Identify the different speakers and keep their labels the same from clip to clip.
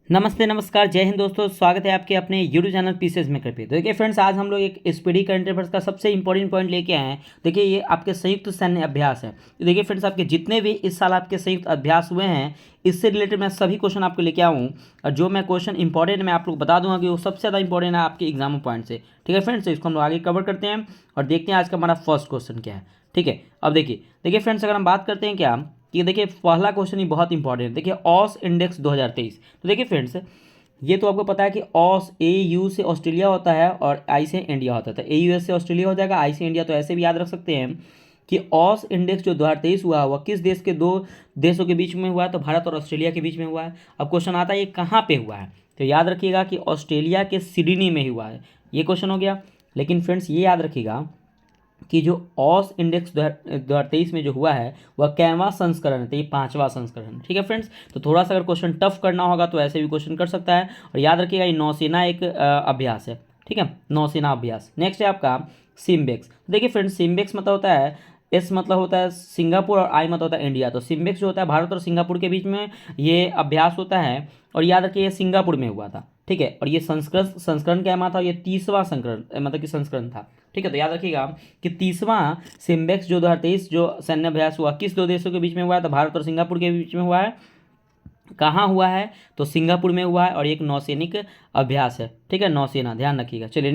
Speaker 1: नमस्ते नमस्कार जय हिंद दोस्तों, स्वागत है आपके अपने यूट्यूब चैनल पीसेज मेकर पे। तो देखिए फ्रेंड्स, आज हम लोग एक स्पीडी करंट अफेयर्स का सबसे इंपॉर्टेंट पॉइंट लेके आए हैं। देखिए ये आपके संयुक्त सैन्य अभ्यास है। तो देखिए फ्रेंड्स, आपके जितने भी इस साल आपके संयुक्त अभ्यास हुए हैं, इससे रिलेटेड मैं सभी क्वेश्चन आपको लेके आऊँ। और जो मैं क्वेश्चन इंपॉर्टेंट मैं आप लोग बता दूंगा कि वो सबसे ज़्यादा इंपॉर्टेंट है आपके एग्जाम पॉइंट से। ठीक है फ्रेंड्स, तो इसको हम लोग आगे कवर करते हैं और देखते हैं आज का हमारा फर्स्ट क्वेश्चन क्या है। ठीक है, अब देखिए फ्रेंड्स, अगर हम बात करते हैं क्या कि देखिए पहला क्वेश्चन ही बहुत इंपॉर्टेंट है। देखिए ऑस इंडेक्स 2023। तो देखिए फ्रेंड्स, ये तो आपको पता है कि ऑस ए यू से ऑस्ट्रेलिया होता है और आई से इंडिया होता है। तो ए यू एस से ऑस्ट्रेलिया हो जाएगा, आई से इंडिया। तो ऐसे भी याद रख सकते हैं कि ऑस इंडेक्स जो 2023 हुआ वह किस देश के दो देशों के बीच में हुआ है, तो भारत और ऑस्ट्रेलिया के बीच में हुआ है। अब क्वेश्चन आता है ये कहाँ पे हुआ है, तो याद रखिएगा कि ऑस्ट्रेलिया के सिडनी में हुआ है। ये क्वेश्चन हो गया। लेकिन फ्रेंड्स ये याद रखिएगा कि जो ऑस इंडेक्स 2023 में जो हुआ है वह कैवा संस्करण है, तो ये 5वां संस्करण। ठीक है फ्रेंड्स, तो थोड़ा सा अगर क्वेश्चन टफ करना होगा तो ऐसे भी क्वेश्चन कर सकता है। और याद रखिएगा ये नौसेना एक अभ्यास है। ठीक है, नौसेना अभ्यास। नेक्स्ट है आपका सिम्बेक्स। देखिए फ्रेंड्स, सिम्बेक्स मतलब होता है, एस मतलब होता है सिंगापुर और आई मतलब होता है इंडिया। तो सिम्बेक्स जो होता है भारत और सिंगापुर के बीच में ये अभ्यास होता है। और याद रखिए ये सिंगापुर में हुआ था। ठीक है, और ये संस्करण संस्करण क्या था, ये 30वां संस्करण मतलब कि संस्करण था। ठीक है, तो याद रखिएगा कि 30वां सिम्बेक्स जो 2023 जो सैन्य अभ्यास हुआ किस दो देशों के बीच में हुआ है, तो भारत और सिंगापुर के बीच में हुआ है। कहाँ हुआ है, तो सिंगापुर में हुआ है और एक नौसैनिक अभ्यास है। ठीक है, नौसेना, ध्यान रखिएगा। चलिए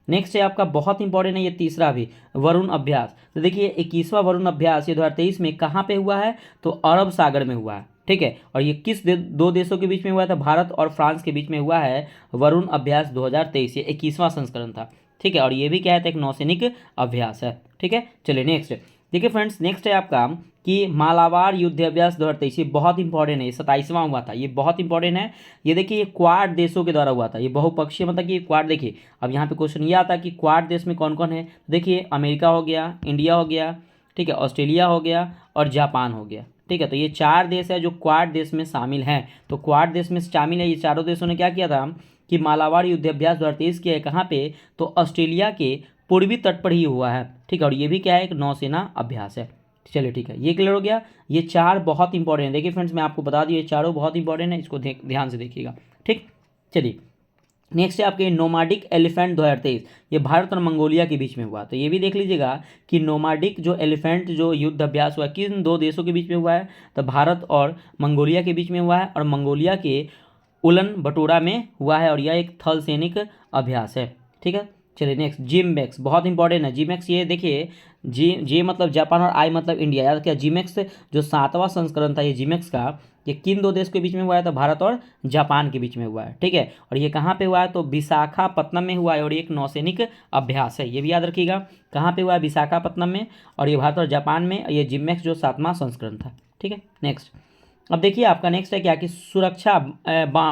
Speaker 1: नेक्स्ट है आपका बहुत इंपॉर्टेंट है ये तीसरा भी, वरुण अभ्यास। तो देखिए 21वां वरुण अभ्यास ये 2023 में कहाँ पे हुआ है, तो अरब सागर में हुआ है। ठीक है, और ये किस दो देशों के बीच में हुआ था, भारत और फ्रांस के बीच में हुआ है वरुण अभ्यास 2023। ये 21वां संस्करण था। ठीक है, और ये भी क्या है, तो एक नौसैनिक अभ्यास है। ठीक है, चलिए नेक्स्ट देखिए फ्रेंड्स, नेक्स्ट है आपका कि मालाबार युद्ध अभ्यास 2023। ये बहुत इंपॉर्टेंट है, ये 27वां हुआ था, ये बहुत इंपॉर्टेंट है। ये देखिए ये क्वाड देशों के द्वारा हुआ था, ये बहुपक्षीय मतलब कि क्वाड। देखिए अब यहाँ पे क्वेश्चन ये आता कि क्वाड देश में कौन कौन है। देखिए अमेरिका हो गया, इंडिया हो गया, ठीक है, ऑस्ट्रेलिया हो गया और जापान हो गया। ठीक है, तो ये 4 देश है जो क्वाड देश में शामिल हैं। तो क्वाड देश में शामिल है, ये चारों देशों ने क्या किया था कि मालाबार युद्धाभ्यास 2023 किया है। कहाँ पे, तो ऑस्ट्रेलिया के पूर्वी तट पर ही हुआ है। ठीक है, और ये भी क्या है, एक नौसेना अभ्यास है। चलिए ठीक है, ये क्लियर हो गया। ये 4 बहुत इंपॉर्टेंट है। देखिए फ्रेंड्स, मैं आपको बता दूं ये चारों बहुत इंपॉर्टेंट है, इसको ध्यान से देखिएगा। ठीक, चलिए नेक्स्ट है आपके नोमाडिक एलिफेंट 2023। ये भारत और मंगोलिया के बीच में हुआ। तो ये भी देख लीजिएगा कि नोमाडिक जो एलिफेंट जो युद्ध अभ्यास हुआ किन दो देशों के बीच में हुआ है, तो भारत और मंगोलिया के बीच में हुआ है। और मंगोलिया के उलन बटोरा में हुआ है और यह एक थल सैनिक अभ्यास है। ठीक है, चलिए नेक्स्ट जिमैक्स, बहुत इंपॉर्टेंट है जिमैक्स। ये देखिए जे मतलब जापान और आई मतलब इंडिया। याद किया जिमैक्स जो 7वां संस्करण था ये जिमैक्स का, ये किन दो देश के बीच में हुआ है, तो भारत और जापान के बीच में हुआ है। ठीक है, और ये कहाँ पे हुआ है, तो विशाखापत्तनम में हुआ है और ये एक नौसैनिक अभ्यास है। ये भी याद रखिएगा कहाँ पे हुआ है, विशाखापत्तनम में। और ये भारत और जापान में, ये जिमैक्स जो 7वां संस्करण था। ठीक है, नेक्स्ट अब देखिए आपका नेक्स्ट है क्या कि सुरक्षा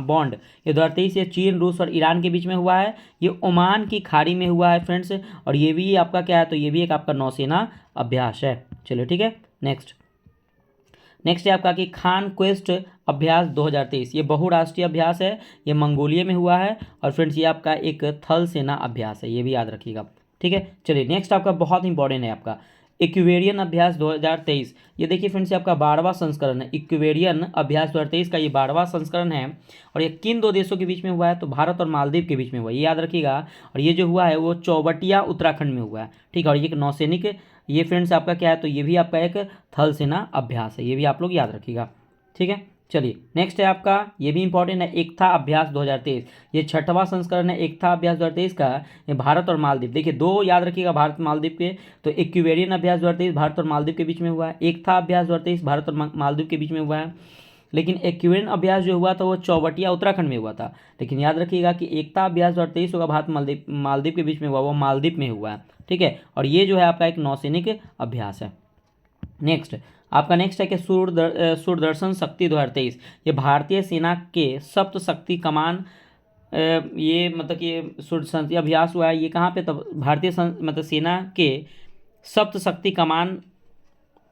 Speaker 1: बॉन्ड। ये 2023 ये चीन, रूस और ईरान के बीच में हुआ है। ये ओमान की खाड़ी में हुआ है फ्रेंड्स। और ये भी आपका क्या है, तो ये भी एक आपका नौसेना अभ्यास है। चलिए ठीक है, नेक्स्ट है आपका कि खान क्वेस्ट अभ्यास 2023। ये बहुराष्ट्रीय अभ्यास है, ये मंगोलिया में हुआ है। और फ्रेंड्स ये आपका एक थल सेना अभ्यास है, ये भी याद रखिएगा। ठीक है, चलिए नेक्स्ट आपका बहुत इंपॉर्टेंट है आपका इक्वेरियन अभ्यास 2023। ये देखिए फ्रेंड्स, ये आपका 12वां संस्करण है। इक्वेरियन अभ्यास 2023 का ये 12वां संस्करण है। और ये किन दो देशों के बीच में हुआ है, तो भारत और मालदीव के बीच में हुआ है, ये याद रखिएगा। और ये जो हुआ है वो चौबटिया उत्तराखंड में हुआ है। ठीक है, और ये एक नौसैनिक, ये फ्रेंड्स आपका क्या है, तो ये भी आपका एक थल सेना अभ्यास है, ये भी आप लोग याद रखिएगा। ठीक है, चलिए नेक्स्ट है आपका, ये भी इंपॉर्टेंट है, एकता अभ्यास 2023। ये 6वां संस्करण है एकता अभ्यास 2023 का। ये भारत और मालदीव, देखिए दो याद रखिएगा भारत मालदीव के। तो इक्वेरियन अभ्यास 2023 भारत और मालदीव के बीच में हुआ है। एकता अभ्यास 2023 भारत और मालदीव के बीच में हुआ है। लेकिन इक्वेरियन अभ्यास जो हुआ था वो चौबटिया उत्तराखंड में हुआ था। लेकिन याद रखिएगा कि एकता अभ्यास 2023 होगा भारत मालदीव के बीच में हुआ, वो मालदीव में हुआ है। ठीक है, और ये जो है आपका एक नौसैनिक अभ्यास है। नेक्स्ट आपका नेक्स्ट है कि सूरदर्शन शक्ति 2023। ये भारतीय सेना के सप्त शक्ति कमान, ये मतलब कि सूरदर्शन अभ्यास हुआ है। ये कहाँ पे, तो भारतीय मतलब सेना के सप्त शक्ति कमान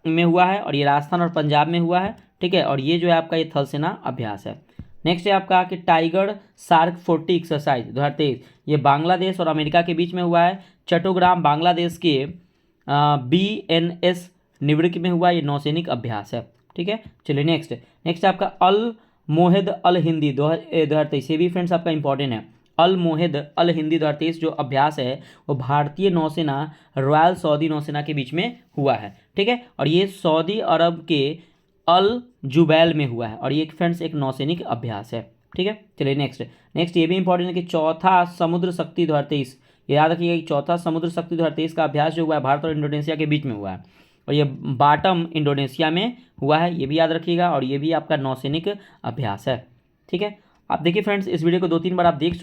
Speaker 1: में हुआ है। और ये राजस्थान और पंजाब में हुआ है। ठीक है, और ये जो है आपका ये थल सेना अभ्यास है। नेक्स्ट है आपका कि टाइगर सार्क 40 एक्सरसाइज 2023। ये बांग्लादेश और अमेरिका के बीच में हुआ है। चट्टोग्राम बांग्लादेश के BNS निवृत्ति में हुआ, ये नौसैनिक अभ्यास है। ठीक है, चलिए नेक्स्ट आपका अल मोहिद अल हिंदी 2023, ये भी फ्रेंड्स आपका इंपॉर्टेंट है। अल मोहिद अल हिंदी 2023 जो अभ्यास है वो भारतीय नौसेना रॉयल सऊदी नौसेना के बीच में हुआ है, ठीक है। और ये सऊदी अरब के अल जुबैल में हुआ है और ये फ्रेंड्स एक नौसैनिक अभ्यास है, ठीक है। चलिए नेक्स्ट ये भी इंपॉर्टेंट है कि चौथा समुद्र शक्ति 2023, ये याद रखिएगा कि चौथा समुद्र शक्ति 2023 का अभ्यास जो हुआ है भारत और इंडोनेशिया के बीच में हुआ है और ये बाटम इंडोनेशिया में हुआ है, ये भी याद रखिएगा। और ये भी आपका नौसैनिक अभ्यास है, ठीक है। आप देखिए फ्रेंड्स इस वीडियो को 2-3 बार आप देख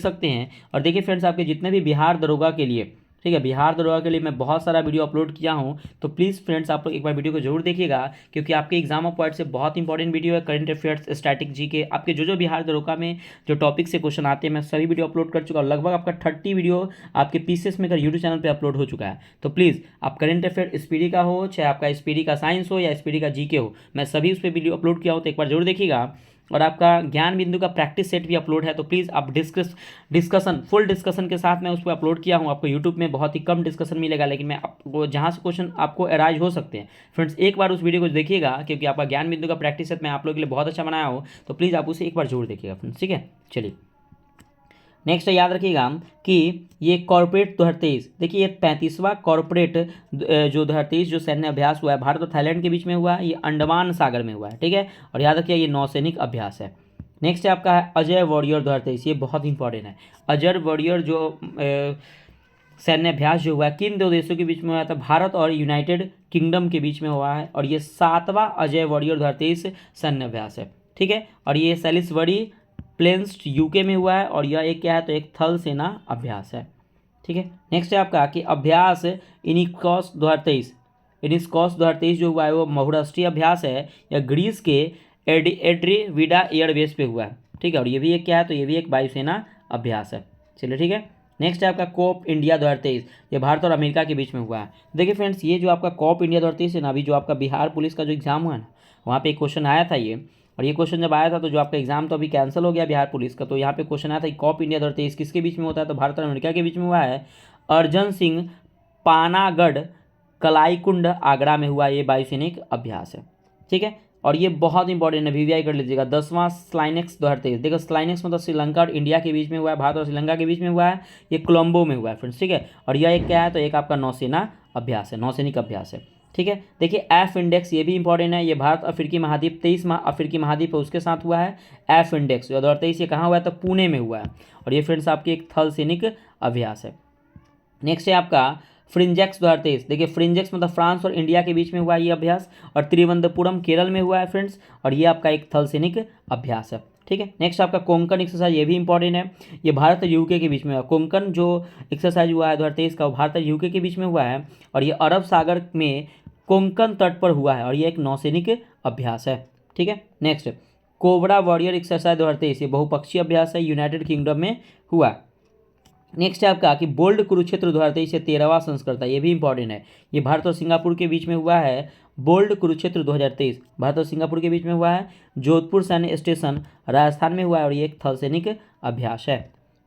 Speaker 1: सकते हैं। और देखिए फ्रेंड्स आपके जितने भी बिहार दरोगा के लिए, ठीक है, बिहार दरोगा के लिए मैं बहुत सारा वीडियो अपलोड किया हूं, तो प्लीज़ फ्रेंड्स आप लोग एक बार वीडियो को जरूर देखिएगा क्योंकि आपके एग्जाम पॉइंट से बहुत इंपॉर्टेंट वीडियो है। करंट अफेयर्स, स्टैटिक जीके, आपके जो बिहार दरोगा में जो टॉपिक से क्वेश्चन आते हैं मैं सभी वीडियो अपलोड कर चुका हूँ। लगभग आपका 30 वीडियो आपके पीसीएस मेकर यूट्यूब चैनल पर अपलोड हो चुका है। तो प्लीज़ आप करंट अफेयर स्पीडी का हो, चाहे आपका स्पीडी का साइंस हो या स्पीडी का जीके हो, मैं सभी उस पर वीडियो अपलोड किया हूँ, तो एक बार जरूर देखिएगा। और आपका ज्ञान बिंदु का प्रैक्टिस सेट भी अपलोड है, तो प्लीज़ आप फुल डिस्कशन के साथ मैं उस पर अपलोड किया हूँ। आपको यूट्यूब में बहुत ही कम डिस्कशन मिलेगा, लेकिन मैं आपको जहाँ से क्वेश्चन आपको अराइज हो सकते हैं फ्रेंड्स, एक बार उस वीडियो को देखिएगा क्योंकि आपका ज्ञान बिंदु का प्रैक्टिस सेट मैं आप लोगों के लिए बहुत अच्छा बनाया हूँ, तो प्लीज़ आप उसे एक बार जरूर देखिएगा फ्रेंड्स, ठीक है। चलिए नेक्स्ट याद रखिएगा कि ये कॉर्पोरेट 2023, देखिए ये 35वां कॉर्पोरेट जो 2023 जो सैन्य अभ्यास हुआ है भारत और थाईलैंड के बीच में हुआ है, ये अंडमान सागर में हुआ है, ठीक है। और याद रखिए ये नौसैनिक अभ्यास है। नेक्स्ट है आपका है अजय वॉरियर 2023, ये बहुत इंपॉर्टेंट है। अजय वॉरियर जो सैन्य अभ्यास जो हुआ है किन दो देशों के बीच में हुआ था, भारत और यूनाइटेड किंगडम के बीच में हुआ है और ये 7वां अजय वॉरियर 2023 सैन्य अभ्यास है, ठीक है। और ये सैलिसबरी प्लेन्स यूके में हुआ है और यह एक क्या है, तो एक थल सेना अभ्यास है, ठीक है। नेक्स्ट है आपका कि अभ्यास इनिकॉस 2023 जो हुआ है वो बहुराष्ट्रीय अभ्यास है, यह ग्रीस के एड्रीविडा एयरबेस पे हुआ है, ठीक है। और ये भी एक क्या है, तो ये भी एक वायुसेना अभ्यास है, चलिए ठीक है। नेक्स्ट है आपका कॉप इंडिया 2023, ये भारत और अमेरिका के बीच में हुआ है। देखिए फ्रेंड्स ये जो आपका कॉप इंडिया 2023 है ना, अभी जो आपका बिहार पुलिस का जो एग्जाम हुआ है ना, वहाँ पे एक क्वेश्चन आया था ये, और ये क्वेश्चन जब आया था तो जो आपका एग्जाम तो अभी कैंसिल हो गया बिहार पुलिस का, तो यहाँ पे क्वेश्चन आया था कि कॉप इंडिया 2023 किसके बीच में होता है, तो भारत और अमेरिका के बीच में हुआ है। अर्जन सिंह पानागढ़ कलाईकुंड आगरा में हुआ ये वायुसैनिक अभ्यास है, ठीक है। और ये बहुत इंपॉर्टेंट है, वीवीआई कर लीजिएगा। 10वां स्लाइनेक्स 2023, देखो स्लाइनेक्स मतलब श्रीलंका और इंडिया के बीच में हुआ है, भारत और श्रीलंका के बीच में हुआ है, ये कोलंबो में हुआ है फ्रेंड्स, ठीक है। और यह एक क्या है, तो एक आपका नौसेना अभ्यास है, नौसैनिक अभ्यास है, ठीक है। देखिए एफ इंडेक्स ये भी इंपॉर्टेंट है, ये भारत अफ्रीकी महाद्वीप 23वां अफ्रीकी महाद्वीप है उसके साथ हुआ है। एफ इंडेक्स 2023 ये कहाँ हुआ है, तो पुणे में हुआ है और ये फ्रेंड्स आपकी एक थल सैनिक अभ्यास है। नेक्स्ट है आपका फ्रिंजेक्स 2023, देखिए फ्रिंजेक्स मतलब फ्रांस और इंडिया के बीच में हुआ है ये अभ्यास, और त्रिवंतपुरम केरल में हुआ है फ्रेंड्स, और ये आपका एक थल सैनिक अभ्यास है, ठीक है। नेक्स्ट आपका कोंकण एक्सरसाइज, ये भी इंपॉर्टेंट है, ये भारत और यूके के बीच में हुआ। कोंकण जो एक्सरसाइज हुआ है 2023 का, वो भारत और यूके के बीच में हुआ है और ये अरब सागर में कोंकण तट पर हुआ है और ये एक नौसैनिक अभ्यास है, ठीक है। नेक्स्ट कोबरा वॉरियर एक्सरसाइज 2023, ये बहुपक्षीय अभ्यास है, यूनाइटेड किंगडम में हुआ। नेक्स्ट है आपका कि बोल्ड कुरुक्षेत्र 2023 से 13वां संस्करण था, ये भी इंपॉर्टेंट है, ये भारत और सिंगापुर के बीच में हुआ है। बोल्ड कुरुक्षेत्र 2023 भारत और सिंगापुर के बीच में हुआ है, जोधपुर सैन्य स्टेशन राजस्थान में हुआ है और ये एक थल सैनिक अभ्यास है।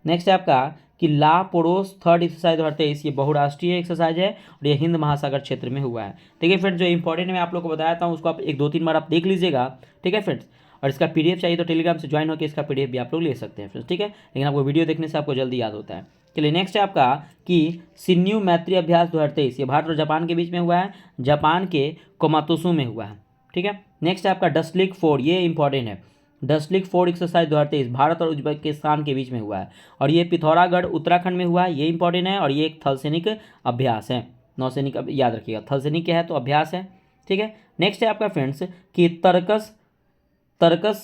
Speaker 1: नेक्स्ट है आपका कि ला पोरोस थर्ड एक्सरसाइज 2023, ये बहुराष्ट्रीय एक्सरसाइज है और ये हिंद महासागर क्षेत्र में हुआ है। देखिए फ्रेंड्स जो इंपॉर्टेंट मैं आप लोग को बताया था उसको आप 1-2-3 बार आप देख लीजिएगा, ठीक है फ्रेंड्स। और इसका पीडीएफ चाहिए तो टेलीग्राम से ज्वाइन होकर इसका पीडीएफ भी आप लोग ले सकते हैं फ्रेंड्स, ठीक है। लेकिन आपको वीडियो देखने से आपको जल्दी याद होता है। चलिए नेक्स्ट है आपका कि सिन्यू मैत्री अभ्यास 2023, ये भारत और जापान के बीच में हुआ है, जापान के कोमातोसु में हुआ है, ठीक है। नेक्स्ट है आपका डस्लिक फोर्ड, ये इंपॉर्टेंट है, डस्लिक फोर्ड एक्सरसाइज 2023 भारत और उज्बेकिस्तान के बीच में हुआ है और ये पिथौरागढ़ उत्तराखंड में हुआ है, ये इंपॉर्टेंट है। और ये एक थल सैनिक अभ्यास है, नौसैनिक याद रखिएगा, थल सैनिक क्या है, तो अभ्यास है, ठीक है। नेक्स्ट है आपका फ्रेंड्स कि तर्कस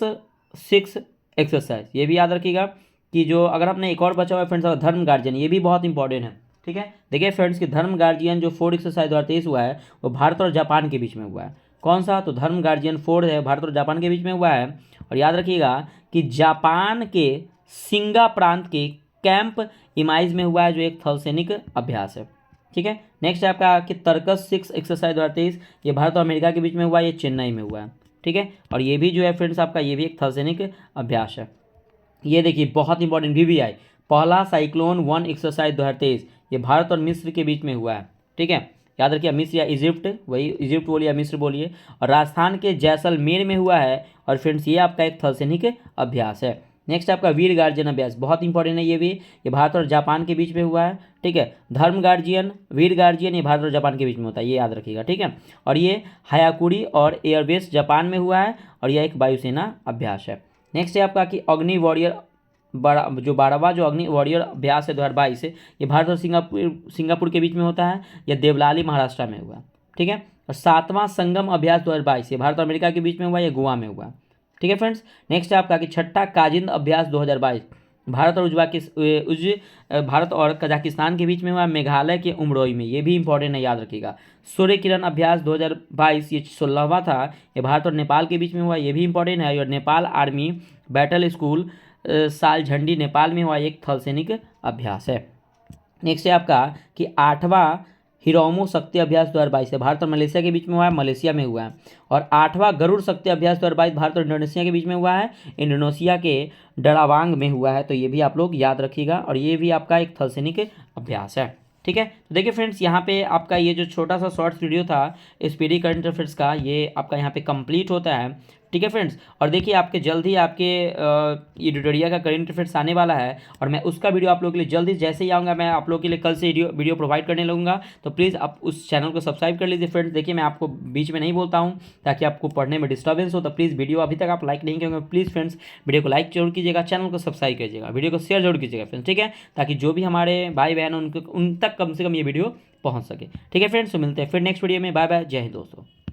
Speaker 1: 6 एक्सरसाइज, ये भी याद रखिएगा कि जो अगर आपने एक और बचा हुआ है फ्रेंड्स धर्म गार्जियन, ये भी बहुत इंपॉर्टेंट है, ठीक है। देखिए फ्रेंड्स कि धर्म गार्जियन जो 4 एक्सरसाइज 2023 हुआ है वो भारत और जापान के बीच में हुआ है। कौन सा, तो धर्म गार्जियन 4 है, भारत और जापान के बीच में हुआ है। और याद रखिएगा कि जापान के सिंगा प्रांत के कैंप इमाइज में हुआ है जो एक थल सैनिक अभ्यास है, ठीक है। नेक्स्ट है आपका कि तर्कस 6 एक्सरसाइज 2023, ये भारत और अमेरिका के बीच में हुआ है, ये चेन्नई में हुआ है, ठीक है। और ये भी जो है फ्रेंड्स आपका ये भी एक थल सैनिक अभ्यास है। ये देखिए बहुत इंपॉर्टेंट वीवीआई पहला साइक्लोन 1 एक्सरसाइज 2023, ये भारत और मिस्र के बीच में हुआ है, ठीक है। याद रखिए, मिस्र या इजिप्ट, वही इजिप्ट बोलिए या मिस्र बोलिए। और राजस्थान के जैसलमेर में हुआ है। और फ्रेंड्स ये आपका एक थल सैनिक अभ्यास है। नेक्स्ट आपका वीर गार्जियन अभ्यास, बहुत इंपॉर्टेंट है ये भी। ये भारत और जापान के बीच में हुआ है, ठीक है। धर्म गार्जियन, वीर गार्जियन, ये भारत और जापान के बीच में होता है, ये याद रखिएगा, ठीक है। और ये हायाकुड़ी और एयरबेस जापान में हुआ है, और यह एक वायुसेना अभ्यास है। नेक्स्ट है आपका कि अग्नि वॉरियर, बड़ा जो 12वां जो अग्नि वॉरियर अभ्यास है 2022 से, ये भारत और सिंगापुर के बीच में होता है। यह देवलाली महाराष्ट्र में हुआ, ठीक है। और 7वां संगम अभ्यास 2022, ये भारत और अमेरिका के बीच में हुआ, यह गोवा में हुआ, ठीक है फ्रेंड्स। नेक्स्ट है आपका कि छठा काजिंद अभ्यास 2022, भारत और भारत और कजाकिस्तान के बीच में हुआ, मेघालय के उमरोई में, ये भी इंपॉर्टेंट है, याद रखिएगा। सूर्य किरण अभ्यास 2022, ये 16वां था, ये भारत और नेपाल के बीच में हुआ, ये भी इंपॉर्टेंट है। और Nepal army battle school Saljhandi Nepal में हुआ, एक थल सैनिक अभ्यास है। नेक्स्ट है आपका कि 8वां हिरोमो शक्ति अभ्यास 2022 है, भारत और मलेशिया के बीच में हुआ है, मलेशिया में हुआ है। और 8वां गरुड़ शक्ति अभ्यास 2022 भारत और इंडोनेशिया के बीच में हुआ है, इंडोनेशिया के डरावांग में हुआ है। तो ये भी आप लोग याद रखिएगा, और ये भी आपका एक थल सैनिक अभ्यास है, ठीक है। तो देखिए फ्रेंड्स, यहाँ पे आपका ये जो छोटा सा शॉर्ट्स वीडियो था स्पीडी करंट अफेयर्स का, ये आपका यहाँ पे कंप्लीट होता है, ठीक है फ्रेंड्स। और देखिए आपके जल्द ही आपके ये ट्यूटोरियल का करंट अफेयर्स आने वाला है, और मैं उसका वीडियो आप लोगों के लिए जल्दी जैसे ही आऊँगा, मैं आप लोगों के लिए कल से वीडियो प्रोवाइड करने लगूँगा। तो प्लीज़ आप उस चैनल को सब्सक्राइब कर लीजिए फ्रेंड्स। देखिए मैं आपको बीच में नहीं बोलता हूँ ताकि आपको पढ़ने में डिस्टर्बेंस हो, तो प्लीज़ वीडियो अभी तक आप लाइक नहीं करेंगे, प्लीज़ फ्रेंड्स वीडियो को लाइक जरूर कीजिएगा, चैनल को सब्सक्राइब कीजिएगा, वीडियो को शेयर जरूर कीजिएगा फ्रेंड्स, ठीक है, ताकि जो भी हमारे भाई बहन उन तक कम से कम ये वीडियो पहुँच सके, ठीक है फ्रेंड्स। तो मिलते हैं फिर नेक्स्ट वीडियो में, बाय बाय, जय हिंद दोस्तों।